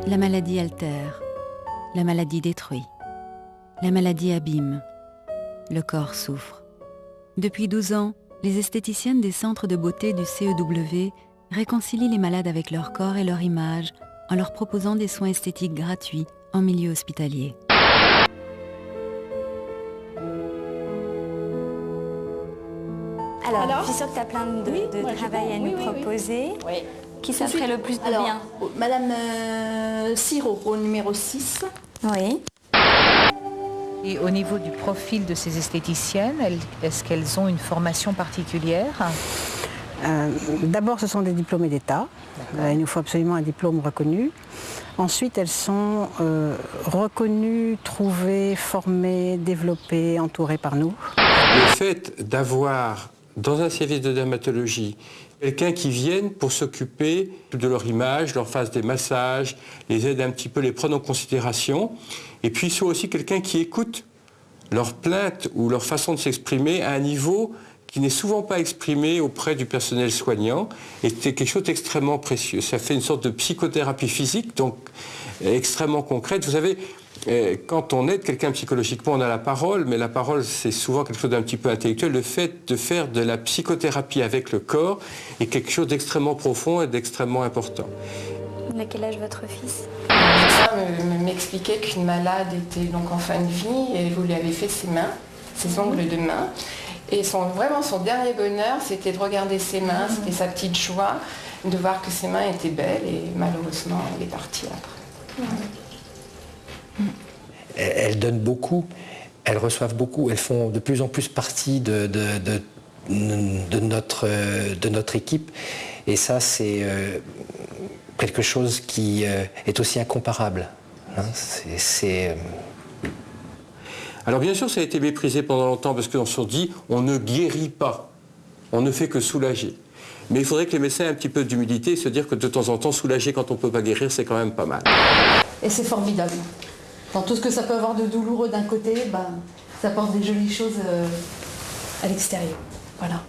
La maladie altère, la maladie détruit, la maladie abîme, le corps souffre. Depuis 12 ans, les esthéticiennes des centres de beauté du CEW réconcilient les malades avec leur corps et leur image en leur proposant des soins esthétiques gratuits en milieu hospitalier. Alors, je suis sûre que tu as plein de travail à nous proposer. Oui. Qui ça ferait le plus de bien? Madame Siro, au numéro 6. Oui. Et au niveau du profil de ces esthéticiennes, est-ce qu'elles ont une formation particulière? D'abord, ce sont des diplômés d'État. Il nous faut absolument un diplôme reconnu. Ensuite, elles sont reconnues, trouvées, formées, développées, entourées par nous. Le fait d'avoir dans un service de dermatologie quelqu'un qui vienne pour s'occuper de leur image, leur fasse des massages, les aide un petit peu, les prendre en considération, et puis soit aussi quelqu'un qui écoute leurs plaintes ou leur façon de s'exprimer à un niveau qui n'est souvent pas exprimé auprès du personnel soignant, et c'est quelque chose d'extrêmement précieux. Ça fait une sorte de psychothérapie physique, donc extrêmement concrète. Vous savez, quand on aide quelqu'un psychologiquement, on a la parole, mais la parole, c'est souvent quelque chose d'un petit peu intellectuel. Le fait de faire de la psychothérapie avec le corps est quelque chose d'extrêmement profond et d'extrêmement important. À quel âge votre fils? Ça m'expliquait qu'une malade était donc en fin de vie et vous lui avez fait ses mains, ses ongles de main. Et vraiment son dernier bonheur, c'était de regarder ses mains, c'était sa petite joie, de voir que ses mains étaient belles, et malheureusement, elle est partie après. Elles donnent beaucoup, elles reçoivent beaucoup, elles font de plus en plus partie de notre équipe. Et ça, c'est quelque chose qui est aussi incomparable. Hein. Alors bien sûr, ça a été méprisé pendant longtemps parce qu'on se dit on ne guérit pas, on ne fait que soulager. Mais il faudrait que les médecins aient un petit peu d'humilité et se dire que de temps en temps, soulager quand on ne peut pas guérir, c'est quand même pas mal. Et c'est formidable. Dans tout ce que ça peut avoir de douloureux d'un côté, ça apporte des jolies choses à l'extérieur. Voilà.